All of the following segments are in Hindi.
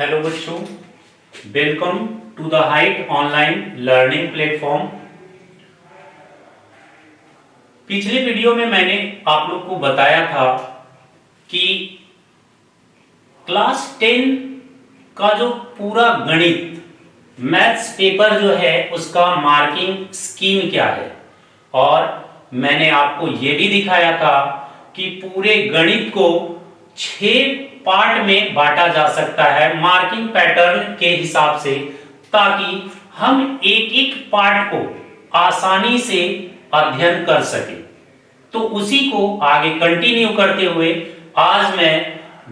हेलो बच्चों, welcome to the height online learning platform. पिछले वीडियो में मैंने आप लोग को बताया था कि क्लास 10 का जो पूरा गणित मैथ्स पेपर जो है उसका मार्किंग स्कीम क्या है, और मैंने आपको यह भी दिखाया था कि पूरे गणित को 6 पार्ट में बांटा जा सकता है मार्किंग पैटर्न के हिसाब से, ताकि हम एक एक पार्ट को आसानी से अध्ययन कर सके। तो उसी को आगे कंटिन्यू करते हुए आज मैं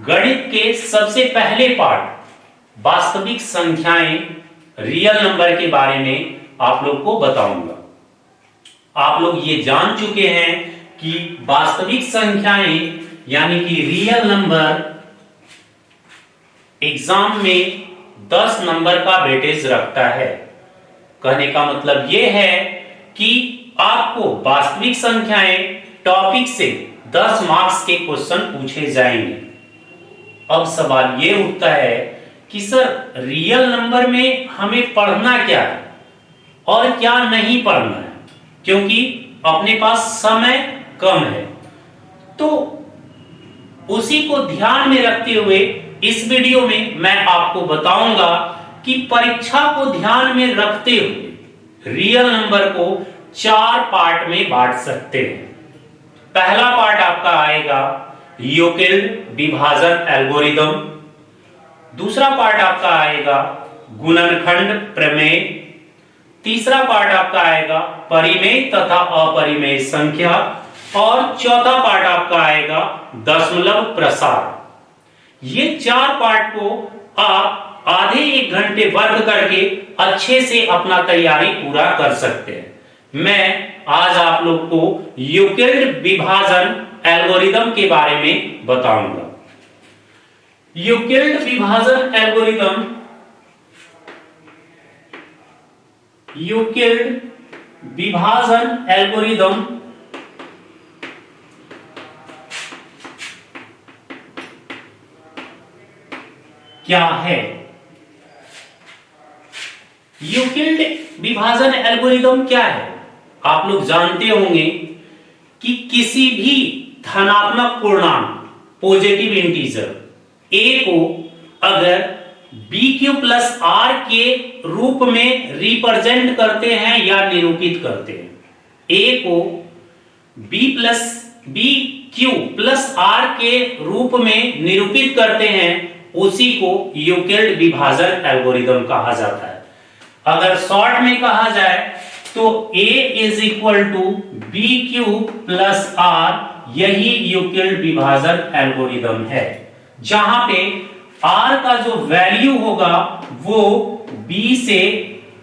गणित के सबसे पहले पार्ट वास्तविक संख्याएं, रियल नंबर के बारे में आप लोग को बताऊंगा। आप लोग ये जान चुके हैं कि वास्तविक संख्याएं यानी कि रियल नंबर एग्जाम में 10 नंबर का वेटेज रखता है। कहने का मतलब यह है कि आपको वास्तविक संख्याएं टॉपिक से 10 मार्क्स के क्वेश्चन पूछे जाएंगे। अब सवाल यह उठता है कि सर रियल नंबर में हमें पढ़ना क्या है और क्या नहीं पढ़ना है, क्योंकि अपने पास समय कम है। तो उसी को ध्यान में रखते हुए इस वीडियो में मैं आपको बताऊंगा कि परीक्षा को ध्यान में रखते हुए रियल नंबर को 4 पार्ट में बांट सकते हैं। पहला पार्ट आपका आएगा यूक्लिड विभाजन एल्गोरिदम, दूसरा पार्ट आपका आएगा गुणनखंड प्रमेय, तीसरा पार्ट आपका आएगा परिमेय तथा अपरिमेय संख्या, और चौथा पार्ट आपका आएगा दशमलव प्रसार। ये 4 पार्ट को आप आधे 1 घंटे वर्क करके अच्छे से अपना तैयारी पूरा कर सकते हैं। मैं आज आप लोग को यूक्लिड विभाजन एल्गोरिदम के बारे में बताऊंगा। यूक्लिड विभाजन एल्गोरिदम, यूक्लिड विभाजन एल्गोरिदम क्या है? यूक्लिड विभाजन एल्गोरिदम क्या है? आप लोग जानते होंगे कि किसी भी धनात्मक पूर्णांक पॉजिटिव इंटीजर a को अगर bq प्लस r के रूप में रिप्रेजेंट करते हैं या निरूपित करते हैं, a को bq प्लस r के रूप में निरूपित करते हैं, उसी को यूक्लिड विभाजन एल्गोरिदम कहा जाता है। अगर शॉर्ट में कहा जाए तो a is equal to b q plus r, यही यूक्लिड विभाजन एल्गोरिदम है, जहां पे r का जो वैल्यू होगा वो b से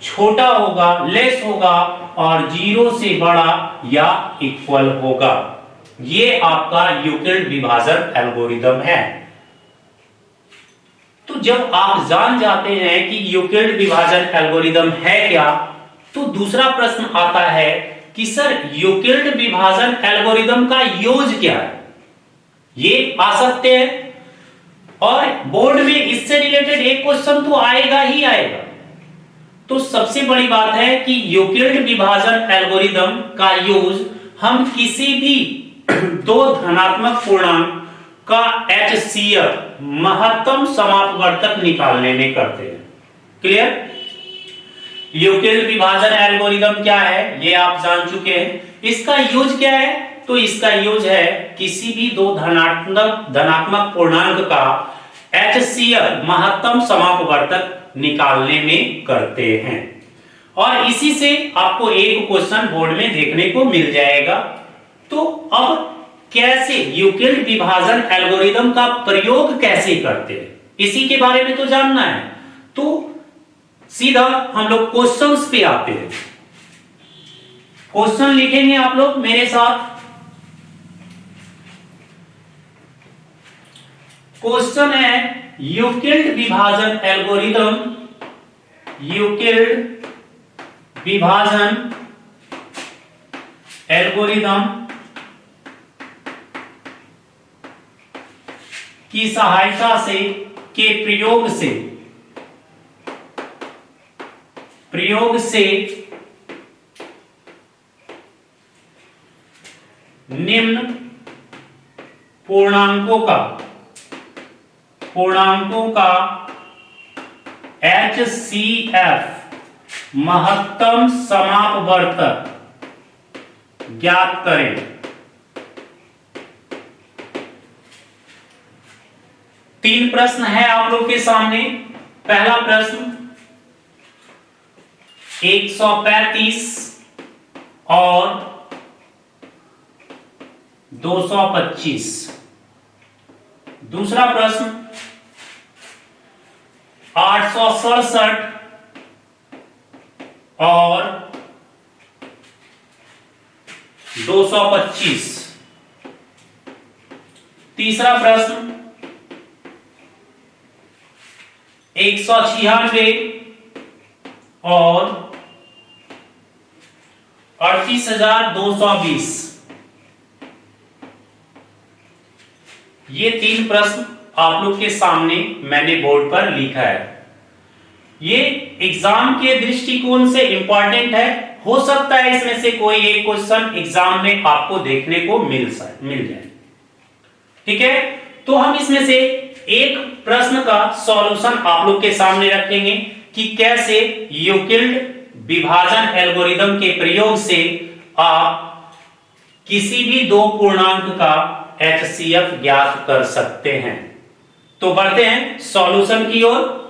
छोटा होगा, लेस होगा, और 0 से बड़ा या इक्वल होगा। ये आपका यूक्लिड विभाजन एल्गोरिदम है। तो जब आप जान जाते हैं कि यूक्लिड विभाजन एल्गोरिदम है क्या, तो दूसरा प्रश्न आता है कि सर यूक्लिड विभाजन एल्गोरिदम का यूज क्या है? ये आ सकते हैं और बोर्ड में इससे रिलेटेड एक क्वेश्चन तो आएगा ही आएगा। तो सबसे बड़ी बात है कि यूक्लिड विभाजन एल्गोरिदम का यूज हम किसी भी 2 धनात्मक पूर्णांक का HCF महत्तम समापवर्तक निकालने में करते हैं। क्लियर? यूक्लिड विभाजन एल्गोरिदम क्या है ये आप जान चुके हैं। इसका यूज क्या है? तो इसका यूज है किसी भी 2 धनात्मक पूर्णांक का HCF महत्तम समापवर्तक निकालने में करते हैं। और इसी से आपको एक क्वेश्चन बोर्ड में देखने को मिल जाएगा। तो अब कैसे यूक्लिड विभाजन एल्गोरिदम का प्रयोग कैसे करते हैं, इसी के बारे में तो जानना है। तो सीधा हम लोग क्वेश्चंस पे आते हैं। क्वेश्चन लिखेंगे आप लोग मेरे साथ। क्वेश्चन है यूक्लिड विभाजन एल्गोरिदम, यूक्लिड विभाजन एल्गोरिदम की सहायता से के प्रयोग से प्रयोग से निम्न पूर्णांकों का HCF महत्तम समापवर्तक ज्ञात करें। तीन प्रश्न है आप लोग के सामने। पहला प्रश्न 135 और 225। दूसरा प्रश्न 867 और 225। तीसरा प्रश्न 196 और 38,220। ये तीन प्रश्न आप लोग के सामने मैंने बोर्ड पर लिखा है। ये एग्जाम के दृष्टिकोण से इंपॉर्टेंट है। हो सकता है इसमें से कोई एक क्वेश्चन एग्जाम में आपको देखने को मिल जाए। ठीक है, तो हम इसमें से एक प्रश्न का सॉल्यूशन आप लोग के सामने रखेंगे कि कैसे यूक्लिड विभाजन एल्गोरिदम के प्रयोग से आप किसी भी दो पूर्णांक का HCF ज्ञात कर सकते हैं। तो बढ़ते हैं सॉल्यूशन की ओर।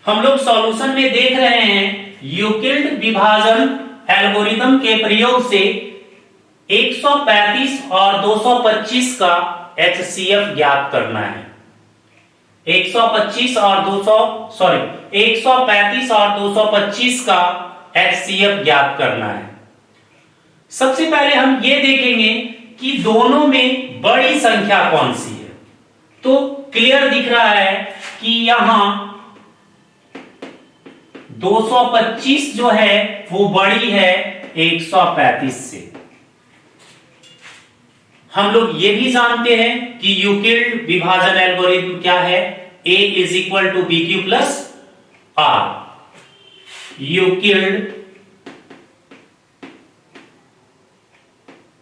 हम लोग सॉल्यूशन में देख रहे हैं यूक्लिड विभाजन एल्गोरिदम के प्रयोग से 135 और 225 का HCF ज्ञात करना है। 135 और 225 का HCF ज्ञात करना है। सबसे पहले हम ये देखेंगे कि दोनों में बड़ी संख्या कौन सी है। तो क्लियर दिख रहा है कि यहां 225 जो है वो बड़ी है 135 से। हम लोग ये भी जानते हैं कि यूक्लिड विभाजन एल्गोरिथम क्या है, A = BQ + R। यूक्लिड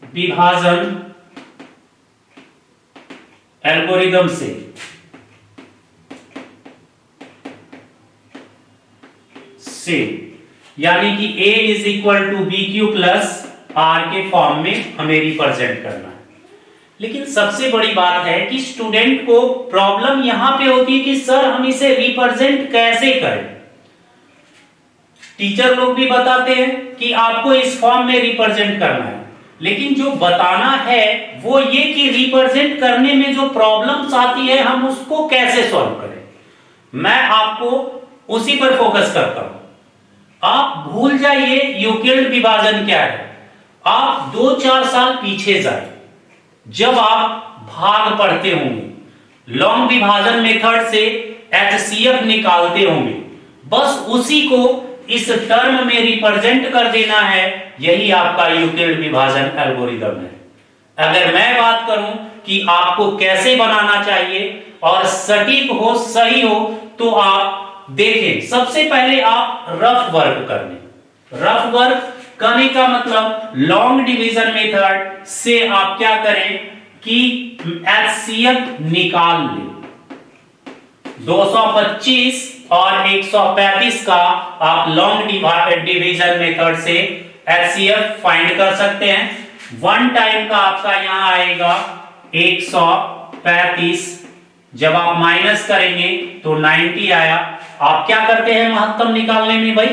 विभाजन एल्गोरिथम से यानी कि A = BQ + R के फॉर्म में हमें रिप्रेजेंट करना है। लेकिन सबसे बड़ी बात है कि स्टूडेंट को प्रॉब्लम यहां पे होती है कि सर हम इसे रिप्रेजेंट कैसे करें। टीचर लोग भी बताते हैं कि आपको इस फॉर्म में रिप्रेजेंट करना है, लेकिन जो बताना है वो ये कि रिप्रेजेंट करने में जो प्रॉब्लम्स आती है हम उसको कैसे सॉल्व करें। मैं आपको उसी पर फोकस करता हूं। आप भूल जाइए यूक्लिड विभाजन क्या है। आप 2-4 साल पीछे जाए, जब आप भाग पढ़ते होंगे, लॉन्ग विभाजन मेथड से HCF निकालते होंगे, बस उसी को इस टर्म में रिप्रेजेंट कर देना है। यही आपका यूक्लिड विभाजन एल्गोरिदम है। अगर मैं बात करूं कि आपको कैसे बनाना चाहिए और सटीक हो, सही हो, तो आप देखें। सबसे पहले आप रफ वर्क करने। रफ वर्क करने का मतलब लॉन्ग डिवीजन मेथड से आप क्या करें कि HCF निकाल लें। 225 और 135 का आप लॉन्ग डिवीजन मेथड से HCF फाइंड कर सकते हैं। 1 टाइम का आपका यहां आएगा 135। जब आप माइनस करेंगे तो 90 आया। आप क्या करते हैं महत्तम निकालने में भाई,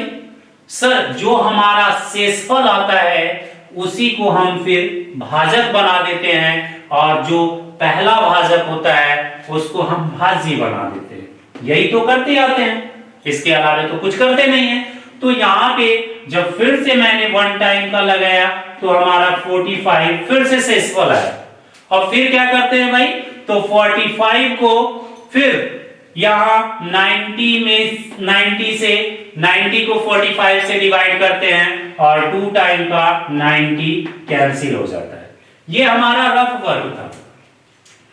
सर जो हमारा शेषफल आता है उसी को हम फिर भाजक बना देते हैं और जो पहला भाजक होता है उसको हम भाज्य बना देते हैं। यही तो करते आते हैं, इसके अलावा तो कुछ करते नहीं है। तो यहां पे जब फिर से मैंने 1 टाइम का लगाया तो हमारा 45 फिर से शेषफल आया। और फिर क्या करते हैं भाई, तो 45 को फिर यहां 90 से 90 को 45 से डिवाइड करते हैं और 2 टाइम का 90 कैंसिल हो जाता है। ये हमारा रफ वर्क था।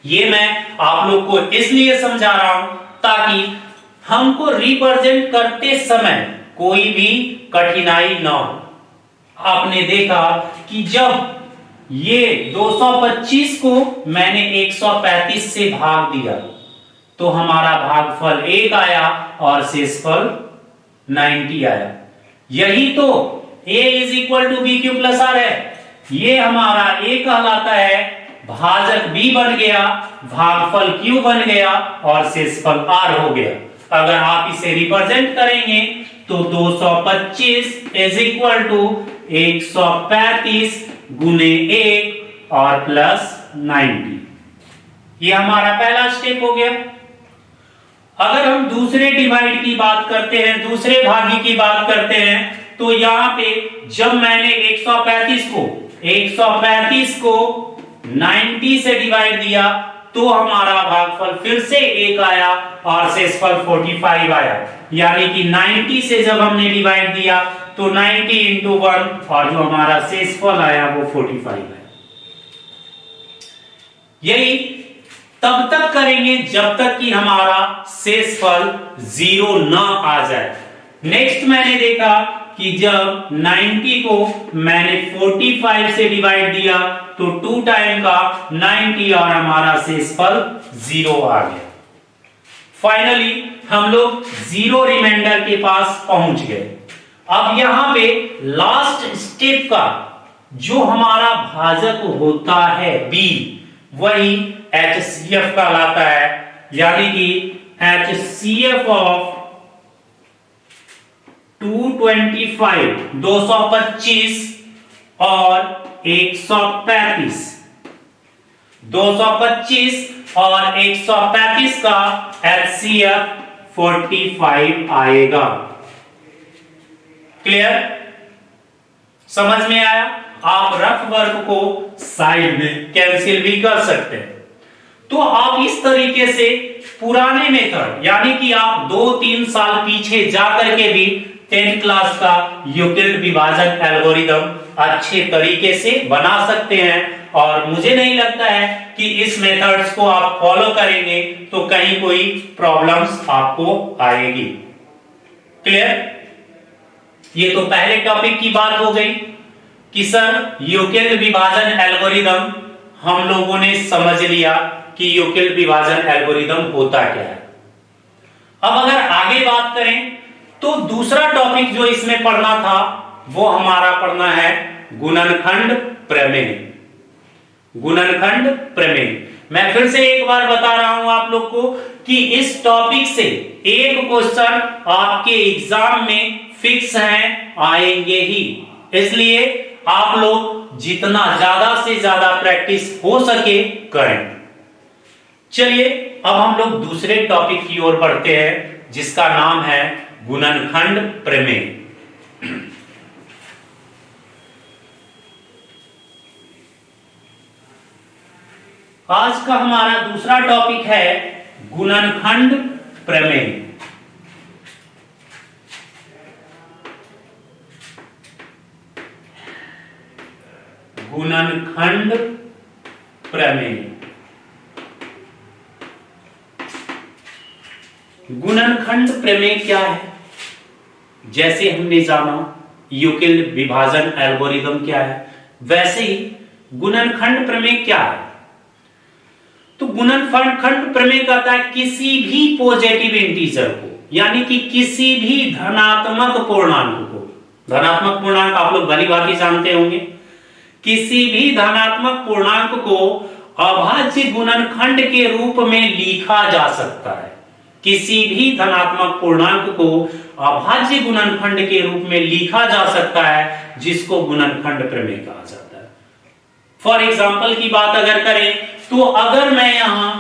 ये मैं आप लोग को इसलिए समझा रहा हूं ताकि हमको रिप्रेजेंट करते समय कोई भी कठिनाई ना हो। आपने देखा कि जब ये 225 को मैंने 135 से भाग दिया तो हमारा भागफल 1 आया और शेषफल 90 आया। यही तो a is equal to b q plus r है। ये हमारा a कहलाता है, भाजक b बन गया, भागफल q बन गया और शेषफल r हो गया। अगर आप इसे रिप्रेजेंट करेंगे तो 225 इज इक्वल टू 135 गुने 1 और प्लस 90। ये हमारा पहला स्टेप हो गया। अगर हम दूसरे डिवाइड की बात करते हैं, दूसरे भागी की बात करते हैं, तो यहां पे जब मैंने 135 को 90 से डिवाइड दिया तो हमारा भागफल फिर से 1 आया और शेषफल 45 आया। यानी कि 90 से जब हमने डिवाइड दिया तो 90 इंटू 1 और जो हमारा शेषफल आया वो 45 आया। यही तब तक करेंगे जब तक कि हमारा शेषफल 0 ना आ जाए। नेक्स्ट मैंने देखा कि जब 90 को मैंने 45 से डिवाइड दिया तो 2 टाइम का 90 और हमारा शेषफल 0 आ गया। फाइनली हम लोग 0 रिमाइंडर के पास पहुंच गए। अब यहां पे लास्ट स्टेप का जो हमारा भाजक होता है b, वही HCF कहलाता है। यानी कि HCF ऑफ 225 और 135, 225 और 135 का HCF 45 आएगा। क्लियर? समझ में आया? आप रफ वर्क को साइड में कैंसिल भी कर सकते हैं। तो आप इस तरीके से पुराने मेथड यानी कि आप 2-3 साल पीछे जाकर के भी 10th क्लास का यूक्लिड विभाजन एल्गोरिदम अच्छे तरीके से बना सकते हैं। और मुझे नहीं लगता है कि इस मेथड्स को आप फॉलो करेंगे तो कहीं कोई प्रॉब्लम्स आपको आएगी। क्लियर? ये तो पहले टॉपिक की बात हो गई कि सर यूक्लिड विभाजन एल्गोरिदम हम लोगों ने समझ लिया कि यूक्लिड विभाजन एल्गोरिदम होता क्या है। अब अगर आगे बात करें तो दूसरा टॉपिक जो इसमें पढ़ना था वो हमारा पढ़ना है गुणनखंड प्रमेय। गुणनखंड प्रमेय मैं फिर से एक बार बता रहा हूं आप लोग को कि इस टॉपिक से एक क्वेश्चन आपके एग्जाम में फिक्स है, आएंगे ही। इसलिए आप लोग जितना ज्यादा से ज्यादा प्रैक्टिस हो सके करें। चलिए अब हम लोग दूसरे टॉपिक की ओर बढ़ते हैं जिसका नाम है गुणनखंड प्रमेय। आज का हमारा दूसरा टॉपिक है गुणनखंड प्रमेय। गुणनखंड प्रमेय। गुणनखंड प्रमेय क्या है? जैसे हमने जाना यूक्लिड विभाजन एल्गोरिदम क्या है, वैसे ही गुणनखंड प्रमेय क्या है। तो गुणनखंड प्रमेय कहता है किसी भी पॉजिटिव इंटीजर को यानी कि किसी भी धनात्मक पूर्णांक को, धनात्मक पूर्णांक आप लोग भली भांति जानते होंगे, किसी भी धनात्मक पूर्णांक को अभाज्य गुणनखंड के रूप में लिखा जा सकता है। किसी भी धनात्मक पूर्णांक को अभाज्य गुणनखंड के रूप में लिखा जा सकता है जिसको गुणनखंड प्रमेय कहा जाता है। फॉर एग्जाम्पल की बात अगर करें तो अगर मैं यहां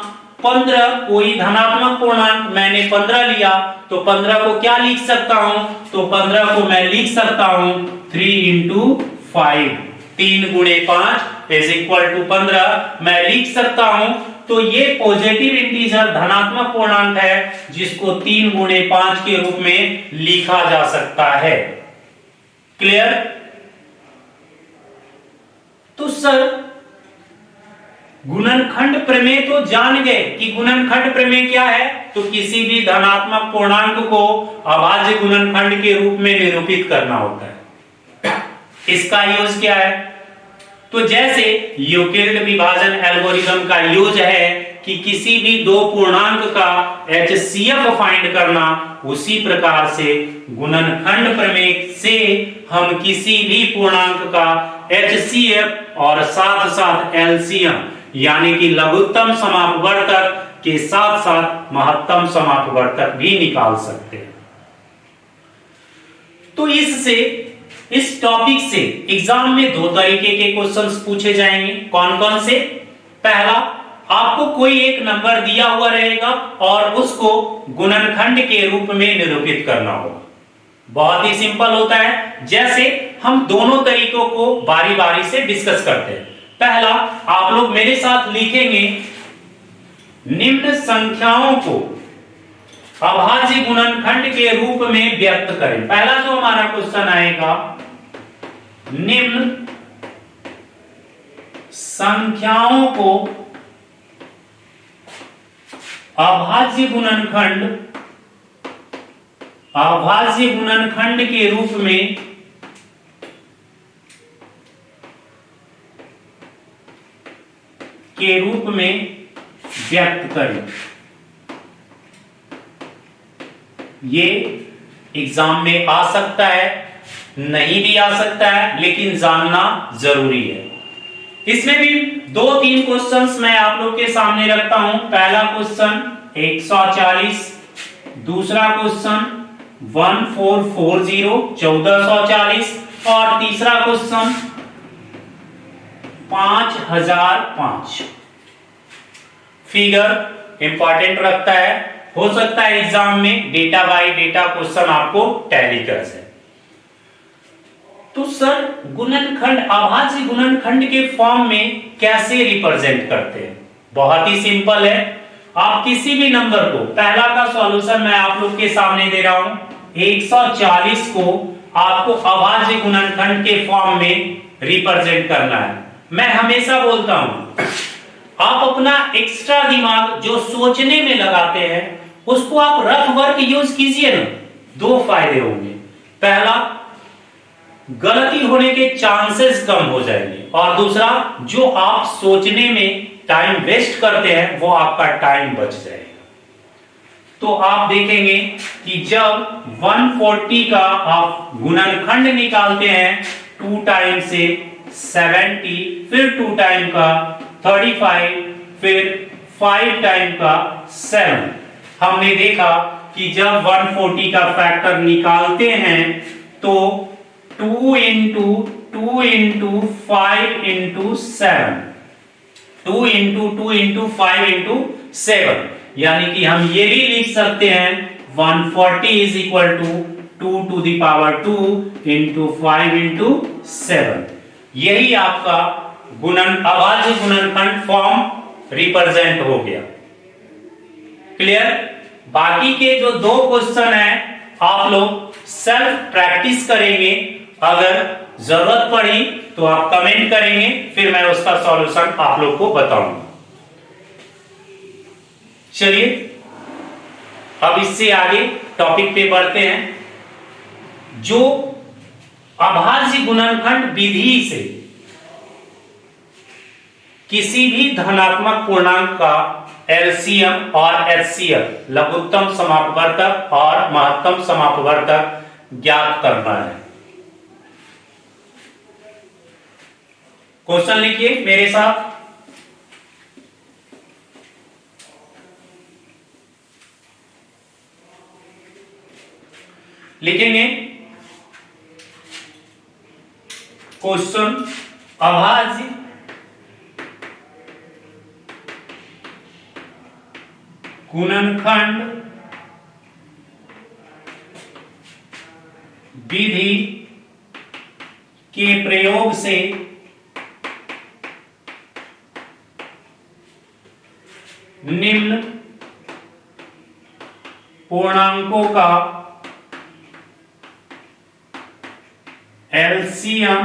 15 कोई धनात्मक पूर्णांक मैंने 15 लिया तो 15 को क्या लिख सकता हूं? तो 15 को मैं लिख सकता हूं 3 इंटू 5, 3 गुणे 5 इज इक्वल टू 15 मैं लिख सकता हूं। तो ये पॉजिटिव इंटीजर धनात्मक पूर्णांक है जिसको 3 गुणे 5 के रूप में लिखा जा सकता है। क्लियर? तो सर गुणनखंड प्रमेय तो जान गए कि गुणनखंड प्रमेय क्या है, तो किसी भी धनात्मक पूर्णांक को अभाज्य गुणनखंड के रूप में निरूपित करना होता है। इसका यूज क्या है, तो जैसे यूक्लिड विभाजन एल्गोरिथम का यूज है कि किसी भी दो पूर्णांक का HCF फाइंड करना, उसी प्रकार से गुणनखंड प्रमेय से हम किसी भी पूर्णांक का HCF और साथ साथ LCM यानी कि लघुत्तम समापवर्तक के साथ साथ महत्तम समापवर्तक भी निकाल सकते हैं। तो इस टॉपिक से एग्जाम में दो तरीके के क्वेश्चंस पूछे जाएंगे। कौन कौन से? पहला, आपको कोई एक नंबर दिया हुआ रहेगा और उसको गुणनखंड के रूप में निरूपित करना होगा। बहुत ही सिंपल होता है। जैसे हम दोनों तरीकों को बारी बारी से डिस्कस करते हैं। पहला, आप लोग मेरे साथ लिखेंगे, निम्न संख्याओं को अभाज्य गुणनखंड के रूप में व्यक्त करें। पहला जो हमारा क्वेश्चन आएगा, निम्न संख्याओं को अभाज्य गुणनखंड के रूप में व्यक्त करें। ये एग्जाम में आ सकता है, नहीं भी आ सकता है, लेकिन जानना जरूरी है। इसमें भी दो तीन क्वेश्चंस मैं आप लोग के सामने रखता हूं। पहला क्वेश्चन 140, दूसरा क्वेश्चन 1440 1440 और तीसरा क्वेश्चन 5005। फिगर इंपॉर्टेंट रखता है, हो सकता है एग्जाम में डेटा बाय डेटा क्वेश्चन आपको टैली कर जाए। तो सर, गुणनखंड अभाज्य गुणनखंड के फॉर्म में कैसे रिप्रेजेंट करते हैं? बहुत ही सिंपल है। आप किसी भी नंबर को, पहला का सॉल्यूशन मैं आप लोग के सामने दे रहा हूं, 140 को आपको अभाज्य गुणनखंड के फॉर्म में रिप्रेजेंट करना है। मैं हमेशा बोलता हूं, आप अपना एक्स्ट्रा दिमाग जो सोचने में लगाते हैं उसको आप रफ वर्क यूज कीजिए ना, दो फायदे होंगे। पहला, गलती होने के चांसेस कम हो जाएंगे, और दूसरा, जो आप सोचने में टाइम वेस्ट करते हैं वो आपका टाइम बच जाएगा। तो आप देखेंगे कि जब 140 का आप गुणनखंड निकालते हैं, 2 टाइम से 70, फिर 2 टाइम का 35, फिर 5 टाइम का 7, हमने देखा कि जब 140 का फैक्टर निकालते हैं तो 2 into 2 into 5 into 7, 2 into 2 into 5 into 7, यानी कि हम ये भी लिख सकते हैं 140 is equal to 2 to the power 2 into 5 into 7। यही आपका अभाज्य गुणनखंड फॉर्म रिप्रेजेंट हो गया। क्लियर? बाकी के जो दो क्वेश्चन हैं आप लोग सेल्फ प्रैक्टिस करेंगे, अगर जरूरत पड़ी तो आप कमेंट करेंगे, फिर मैं उसका सॉल्यूशन आप लोग को बताऊंगा। चलिए अब इससे आगे टॉपिक पे बढ़ते हैं। जो अभाज्य गुणनखंड विधि से किसी भी धनात्मक पूर्णांक का LCM और HCF लघुत्तम समापवर्तक और महत्तम समापवर्तक ज्ञात करना है। क्वेश्चन लिखिए मेरे साथ। लिखेंगे क्वेश्चन, अभाज्य गुणनखंड विधि के प्रयोग से निम्न पूर्णांकों का LCM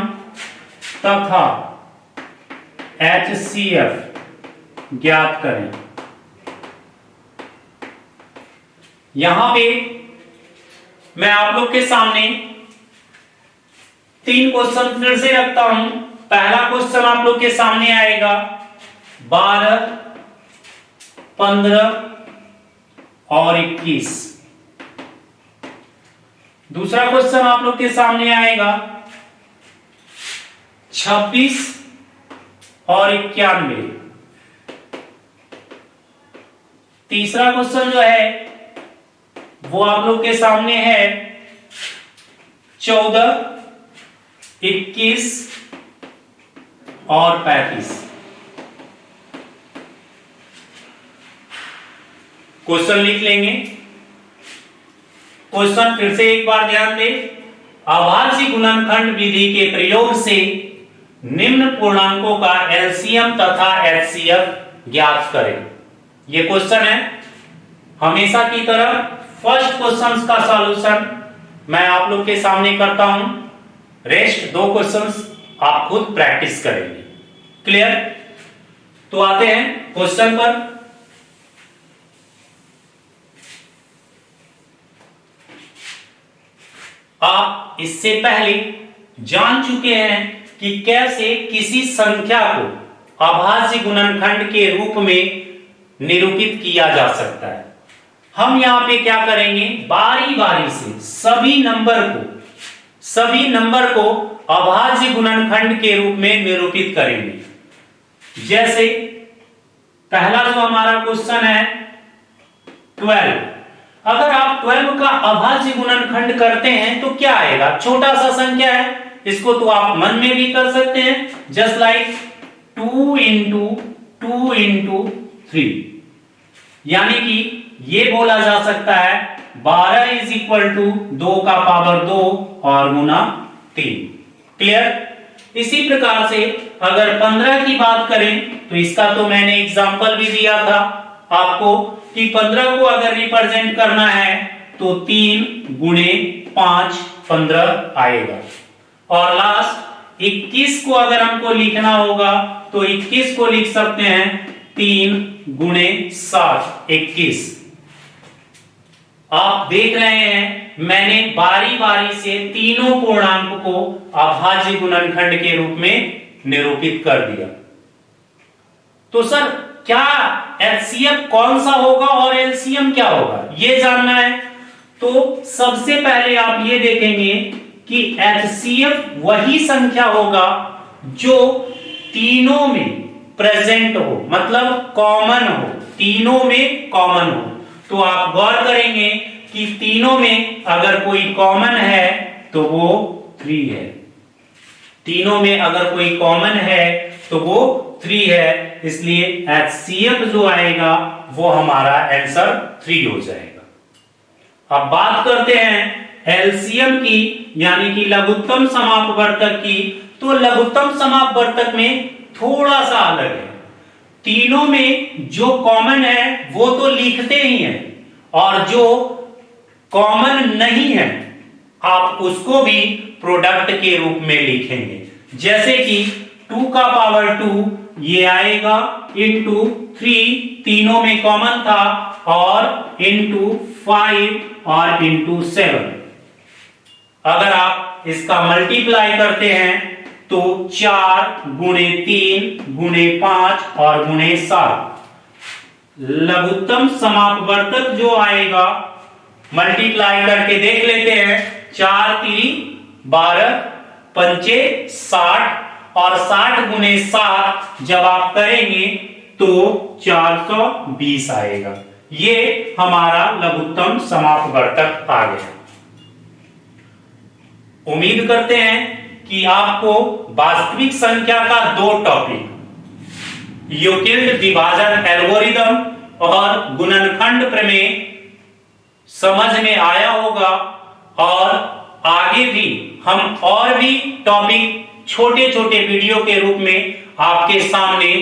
तथा HCF ज्ञात करें। यहां पे मैं आप लोग के सामने 3 क्वेश्चन फिर से रखता हूं। पहला क्वेश्चन आप लोग के सामने आएगा 12, 15 और 21। दूसरा क्वेश्चन आप लोग के सामने आएगा 26 और 91। तीसरा क्वेश्चन जो है वो आप लोग के सामने है 14, 21 और 35। क्वेश्चन लिख लेंगे। क्वेश्चन फिर से एक बार ध्यान दें। अभाज्य गुणनखंड विधि के प्रयोग से निम्न पूर्णांकों का एलसीएम तथा एचसीएफ ज्ञात करें। यह क्वेश्चन है। हमेशा की तरह फर्स्ट क्वेश्चन का सॉल्यूशन मैं आप लोग के सामने करता हूं। रेस्ट 2 क्वेश्चंस आप खुद प्रैक्टिस करेंगे। क्लियर? तो आते हैं क्वेश्चन पर। आप इससे पहले जान चुके हैं कि कैसे किसी संख्या को अभाज्य गुणनखंड के रूप में निरूपित किया जा सकता है। हम यहां पे क्या करेंगे, बारी बारी से सभी नंबर को अभाज्य गुणनखंड के रूप में निरूपित करेंगे। जैसे पहला जो हमारा क्वेश्चन है 12। अगर आप 12 का अभाज्य गुणनखंड करते हैं तो क्या आएगा? छोटा सा संख्या है, इसको तो आप मन में भी कर सकते हैं। जस्ट लाइक 2 into 2 into 3, यानी कि ये बोला जा सकता है 12 इज इक्वल टू 2 का पावर 2 और गुना 3। क्लियर? इसी प्रकार से अगर 15 की बात करें तो इसका तो मैंने एग्जांपल भी दिया था आपको कि 15 को अगर रिप्रेजेंट करना है तो 3 गुणे 5 15 आएगा। और लास्ट 21 को अगर हमको लिखना होगा तो 21 को लिख सकते हैं 3 गुणे 7 21। आप देख रहे हैं मैंने बारी बारी से तीनों पूर्णांक को अभाज्य गुणनखंड के रूप में निरूपित कर दिया। तो सर क्या एचसीएफ कौन सा होगा और एलसीएम क्या होगा, ये जानना है। तो सबसे पहले आप ये देखेंगे कि एचसीएफ वही संख्या होगा जो तीनों में प्रेजेंट हो, मतलब कॉमन हो, तीनों में कॉमन हो। तो आप गौर करेंगे कि तीनों में अगर कोई कॉमन है तो वो 3 है। तीनों में अगर कोई कॉमन है तो वो 3 है, इसलिए एचसीएफ जो आएगा वो हमारा आंसर 3 हो जाएगा। अब बात करते हैं एलसीएम की, यानी कि लघुत्तम समापवर्तक की। तो लघुत्तम समापवर्तक में थोड़ा सा अलग है। तीनों में जो कॉमन है वो तो लिखते ही हैं, और जो कॉमन नहीं है आप उसको भी प्रोडक्ट के रूप में लिखेंगे। जैसे कि 2 का पावर 2 ये आएगा इंटू 3, तीनों में कॉमन था, और इंटू 5 और इंटू 7। अगर आप इसका मल्टीप्लाई करते हैं तो 4 गुणे 3 गुणे 5 और गुणे 7। लघुत्तम समापवर्तक जो आएगा मल्टीप्लाई करके देख लेते हैं। 4 3 12 पंचे 60 और 60 गुणे 7 जब आप करेंगे तो 420 आएगा। ये हमारा लघुत्तम समापवर्तक आ गया। उम्मीद करते हैं कि आपको वास्तविक संख्या का 2 टॉपिक, यूक्लिड विभाजन एल्गोरिदम और गुणनखंड प्रमेय समझ में आया होगा। और आगे भी हम और भी टॉपिक छोटे छोटे वीडियो के रूप में आपके सामने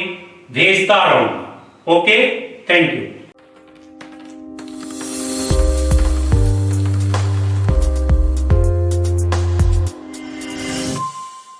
भेजता रहूंगा। Okay, thank you.